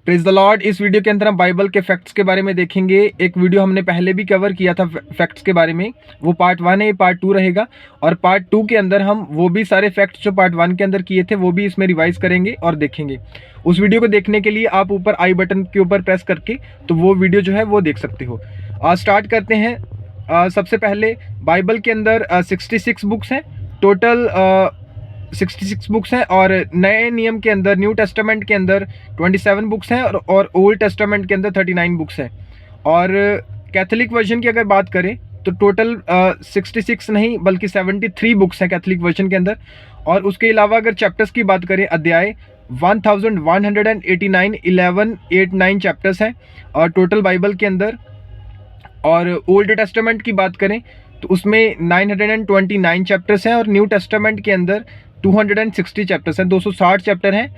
Praise the Lord. इस video के अंदर हम बाइबल के फैक्ट्स के बारे में देखेंगे। एक वीडियो हमने पहले भी कवर किया था फैक्ट्स के बारे में, वो पार्ट 1 है, ये पार्ट 2 रहेगा। और पार्ट 2 के अंदर हम वो भी सारे फैक्ट्स जो पार्ट 1 के अंदर किए थे वो भी इसमें रिवाइज करेंगे और देखेंगे। उस वीडियो को देखने के लिए आप ऊपर आई बटन के ऊपर प्रेस करके तो वो वीडियो जो है वो देख सकते हो। स्टार्ट करते हैं। सबसे पहले बाइबल के अंदर 66 बुक्स हैं टोटल। 66 बुक्स हैं और नए नियम के अंदर न्यू टेस्टामेंट के अंदर 27 बुक्स हैं और ओल्ड टेस्टामेंट के अंदर 39 बुक्स हैं। और कैथोलिक वर्जन की अगर बात करें तो टोटल 66 नहीं बल्कि 73 बुक्स हैं कैथोलिक वर्जन के अंदर। और उसके अलावा अगर चैप्टर्स की बात करें, अध्याय 1189 1189 चैप्टर्स हैं और टोटल बाइबल के अंदर। और ओल्ड टेस्टामेंट की बात करें तो उसमें 929 चैप्टर्स हैं और न्यू टेस्टामेंट के अंदर 260 चैप्टर्स हैं, 260 चैप्टर हैं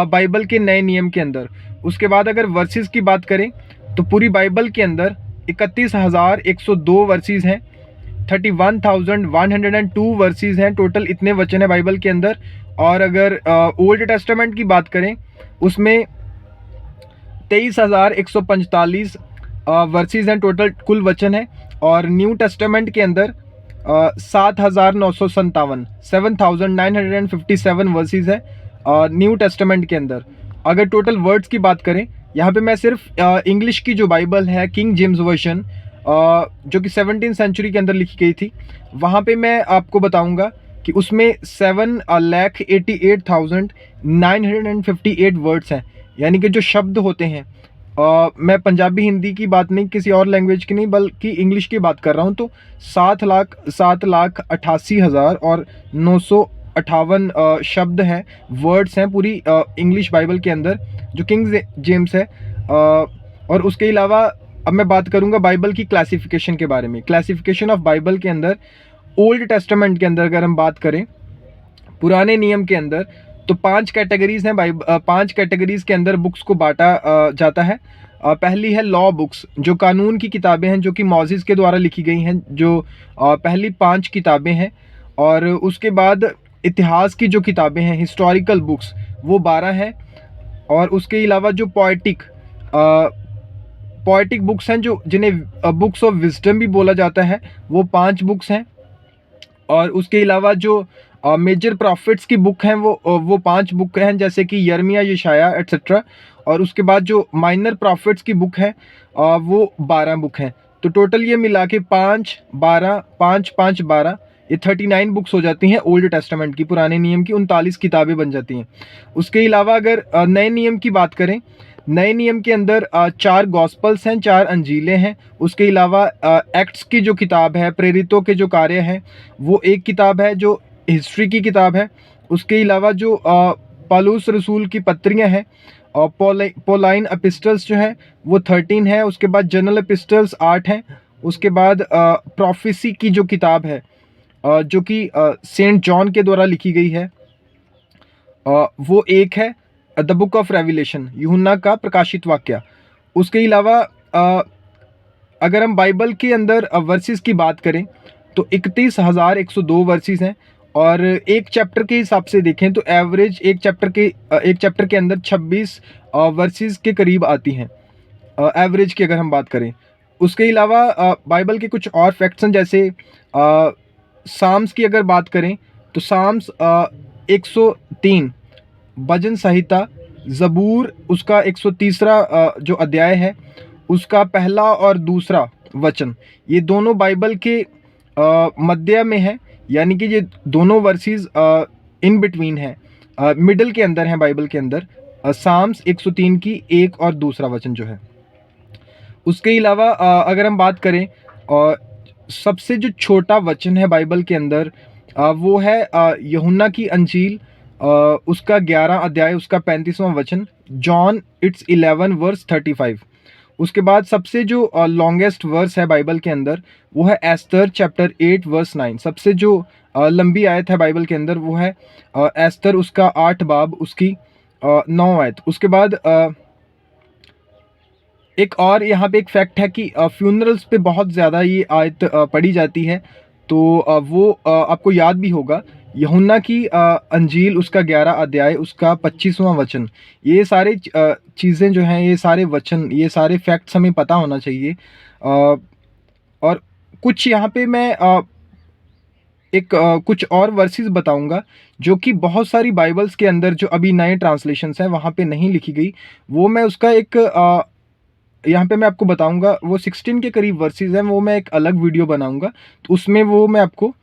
बाइबल के नए नियम के अंदर। उसके बाद अगर वर्सेस की बात करें तो पूरी बाइबल के अंदर 31,102 वर्सेस हैं, 31,102 वर्सेस हैं टोटल, इतने वचन हैं बाइबल के अंदर। और अगर ओल्ड टेस्टामेंट की बात करें उसमें 23,145 वर्सेस हैं टोटल, कुल वचन है। और न्यू टेस्टामेंट के अंदर 7,957 वर्सेस है न्यू टेस्टामेंट के अंदर। अगर टोटल वर्ड्स की बात करें, यहाँ पे मैं सिर्फ इंग्लिश की जो बाइबल है किंग जेम्स वर्जन जो कि 17वीं सेंचुरी के अंदर लिखी गई थी, वहाँ पे मैं आपको बताऊंगा कि उसमें 7,88,958 वर्ड्स हैं, यानी कि जो शब्द होते हैं। मैं पंजाबी हिंदी की बात नहीं, किसी और लैंग्वेज की नहीं, बल्कि इंग्लिश की बात कर रहा हूँ। तो 7,88,000 और 958 शब्द हैं, वर्ड्स हैं पूरी इंग्लिश बाइबल के अंदर जो किंग जेम्स है। और उसके अलावा अब मैं बात करूँगा बाइबल की क्लासिफिकेशन के बारे में। क्लासिफिकेशन ऑफ बाइबल के अंदर ओल्ड टेस्टामेंट के अंदर अगर हम बात करें पुराने नियम के अंदर तो 5 कैटेगरीज हैं। 5 कैटेगरीज के अंदर बुक्स को बांटा जाता है। पहली है लॉ बुक्स, जो कानून की किताबें हैं जो कि मौसेस के द्वारा लिखी गई हैं, जो पहली 5 किताबें हैं। और उसके बाद इतिहास की जो किताबें हैं, हिस्टोरिकल बुक्स, वो 12 हैं। और उसके अलावा जो पोएटिक बुक्स हैं, जो जिन्हें बुक्स ऑफ विजडम भी बोला जाता है, वो 5 बुक्स हैं। और उसके अलावा जो मेजर प्रॉफिट्स की बुक हैं वो 5 बुक हैं, जैसे कि यर्मिया, यशाया एट्सेट्रा। और उसके बाद जो माइनर प्रॉफिट्स की बुक है वो 12 बुक हैं। तो टोटल ये मिला के 5, 12, 5, 5, 12, ये 39 बुक्स हो जाती हैं ओल्ड टेस्टामेंट की। पुराने नियम की 39 किताबें बन जाती हैं। उसके अलावा अगर नए नियम की बात करें, नए नियम के अंदर 4 गॉस्पल्स हैं, 4 अंजीलें हैं। उसके अलावा एक्ट्स की जो किताब है, प्रेरितों के जो कार्य हैं, वो एक किताब है जो हिस्ट्री की किताब है। उसके अलावा जो पौलुस रसूल की पत्रियां हैं और पोलाइन एपिस्टल्स जो हैं वो 13 है। उसके बाद जनरल एपिस्टल्स 8 हैं। उसके बाद प्रोफेसी की जो किताब है जो कि सेंट जॉन के द्वारा लिखी गई है, वो एक है, द बुक ऑफ रेवलेशन, यूहन्ना का प्रकाशित वाक्य। उसके अलावा अगर हम बाइबल के अंदर वर्सेस की बात करें तो 31,102 वर्सेस हैं। और एक चैप्टर के हिसाब से देखें तो एवरेज एक चैप्टर के अंदर 26 वर्सेस के करीब आती हैं, एवरेज की अगर हम बात करें। उसके अलावा बाइबल के कुछ और फैक्ट्स हैं, जैसे साम्स की अगर बात करें तो साम्स 103, भजन संहिता, ज़बूर उसका 130 जो अध्याय है उसका पहला और दूसरा वचन, ये दोनों बाइबल के मध्य में है, यानी कि ये दोनों वर्सेस इन बिटवीन है, मिडल के अंदर है बाइबल के अंदर। साम्स 103 की एक और दूसरा वचन जो है। उसके अलावा अगर हम बात करें सबसे जो छोटा वचन है बाइबल के अंदर वो है यूहन्ना की अंजील, उसका 11 अध्याय, उसका 35वां वचन, जॉन इट्स 11 वर्स 35। उसके बाद सबसे जो लॉन्गेस्ट वर्स है बाइबल के अंदर वो है एस्तर चैप्टर 8 वर्स 9। सबसे जो लंबी आयत है बाइबल के अंदर वो है एस्तर, उसका 8 बाब, उसकी 9 आयत। उसके बाद एक और यहाँ पे एक फैक्ट है कि फ्यूनरल्स पे बहुत ज़्यादा ये आयत पढ़ी जाती है। तो वो आपको याद भी होगा, यूहन्ना की अंजील उसका 11 अध्याय उसका 25वां वचन। ये सारे चीज़ें जो हैं, ये सारे वचन, ये सारे फैक्ट्स हमें पता होना चाहिए। और कुछ यहाँ पे मैं कुछ और वर्सेस बताऊंगा जो कि बहुत सारी बाइबल्स के अंदर जो अभी नए ट्रांसलेशंस हैं वहाँ पे नहीं लिखी गई। वो मैं उसका एक यहाँ पे मैं आपको बताऊंगा। वो 16 के करीब वर्सेस हैं, वो मैं एक अलग वीडियो बनाऊंगा, तो उसमें वो मैं आपको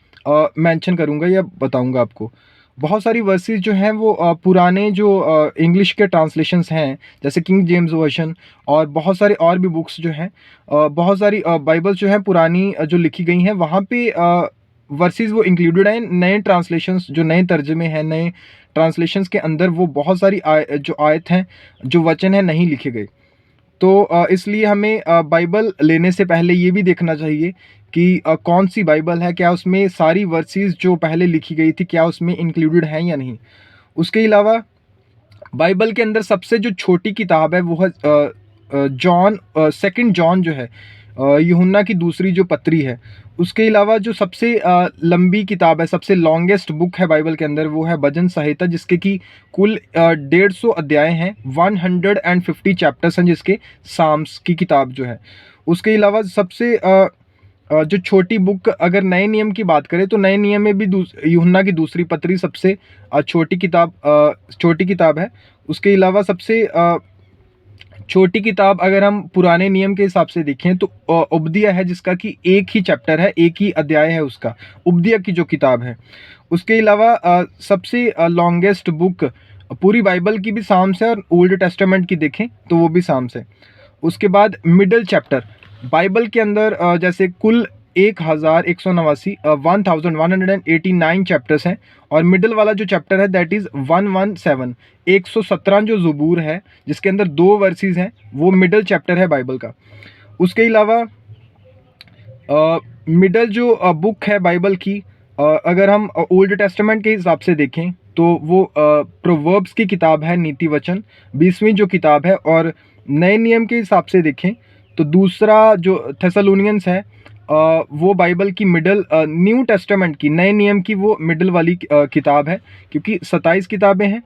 मेंशन करूंगा या बताऊंगा आपको। बहुत सारी वर्सेस जो हैं वो पुराने जो इंग्लिश के ट्रांसलेशंस हैं, जैसे किंग जेम्स वर्जन और बहुत सारे और भी बुक्स जो हैं, बहुत सारी बाइबल्स जो हैं पुरानी जो लिखी गई हैं, वहाँ पे वर्सेस वो इंक्लूडेड हैं। नए ट्रांसलेशंस जो नए तर्जमे हैं, नए ट्रांसलेशंस के अंदर वो बहुत सारी जो आयत हैं, जो वचन हैं, नहीं लिखे गए। तो इसलिए हमें बाइबल लेने से पहले ये भी देखना चाहिए कि कौन सी बाइबल है, क्या उसमें सारी वर्सेस जो पहले लिखी गई थी क्या उसमें इंक्लूडेड हैं या नहीं। उसके अलावा बाइबल के अंदर सबसे जो छोटी किताब है वो है जॉन, सेकंड जॉन जो है, यूहन्ना की दूसरी जो पत्री है। उसके अलावा जो सबसे लंबी किताब है, सबसे लॉन्गेस्ट बुक है बाइबल के अंदर, वो है भजन संहिता, जिसके कि कुल 150 अध्याय हैं, 150 चैप्टर्स हैं, जिसके साम्स की किताब जो है। उसके अलावा सबसे जो छोटी बुक, अगर नए नियम की बात करें तो नए नियम में भी यूहन्ना की दूसरी पत्री सबसे छोटी किताब है। उसके अलावा सबसे छोटी किताब अगर हम पुराने नियम के हिसाब से देखें तो उपदिया है, जिसका कि एक ही चैप्टर है, एक ही अध्याय है उसका, उपदिया की जो किताब है। उसके अलावा सबसे लॉन्गेस्ट बुक पूरी बाइबल की भी साम्स है, और ओल्ड टेस्टामेंट की देखें तो वो भी साम्स है। उसके बाद मिडल चैप्टर बाइबल के अंदर जैसे कुल 1189 1189 चैप्टर्स हैं, और मिडल वाला जो चैप्टर है दैट इज़ 117 117 जो ज़बूर है, जिसके अंदर 2 वर्सेस हैं, वो मिडल चैप्टर है बाइबल का। उसके अलावा मिडल जो बुक है बाइबल की, अगर हम ओल्ड टेस्टामेंट के हिसाब से देखें तो वो प्रोवर्ब्स की किताब है, नीति वचन 20वीं जो किताब है। और नए नियम के हिसाब से देखें तो दूसरा जो थेसलोनियंस है, वो बाइबल की मिडल, न्यू टेस्टामेंट की, नए नियम की वो मिडल वाली किताब है, क्योंकि 27 किताबें हैं।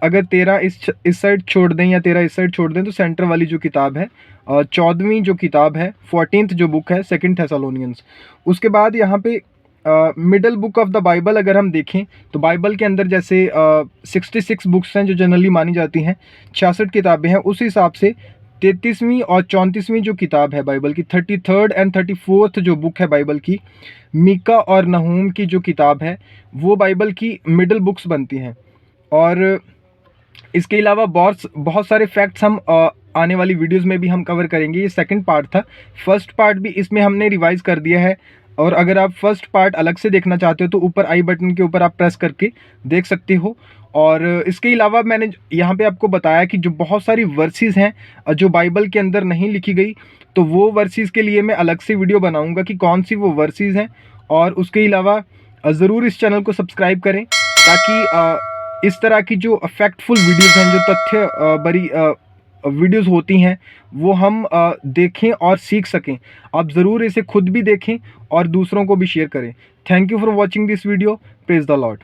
अगर 13 इस साइड छोड़ दें या 13 इस साइड छोड़ दें तो सेंटर वाली जो किताब है 14वीं जो किताब है, 14th जो बुक है, सेकंड थेसलोनियंस। उसके बाद यहाँ पे middle book of the Bible अगर हम देखें तो बाइबल के अंदर जैसे 66 बुक्स हैं जो जनरली मानी जाती हैं, 66 किताबें हैं, उस हिसाब से 33वीं और 34वीं जो किताब है बाइबल की, 33rd एंड 34th जो बुक है बाइबल की, मीका और नहूम की जो किताब है, वो बाइबल की मिडल बुक्स बनती हैं। और इसके अलावा बहुत सारे फैक्ट्स हम आने वाली वीडियोस में भी हम कवर करेंगे। ये सेकंड पार्ट था, फर्स्ट पार्ट भी इसमें हमने रिवाइज कर दिया है। और अगर आप फर्स्ट पार्ट अलग से देखना चाहते हो तो ऊपर आई बटन के ऊपर आप प्रेस करके देख सकते हो। और इसके अलावा मैंने यहाँ पे आपको बताया कि जो बहुत सारी वर्सेस हैं जो बाइबल के अंदर नहीं लिखी गई, तो वो वर्सेस के लिए मैं अलग से वीडियो बनाऊंगा कि कौन सी वो वर्सेस हैं। और उसके अलावा ज़रूर इस चैनल को सब्सक्राइब करें, ताकि इस तरह की जो फैक्टफुल वीडियोस हैं, जो तथ्य भरी वीडियोस होती हैं, वो हम देखें और सीख सकें। आप ज़रूर इसे खुद भी देखें और दूसरों को भी शेयर करें। Thank you for watching this video. Praise the Lord.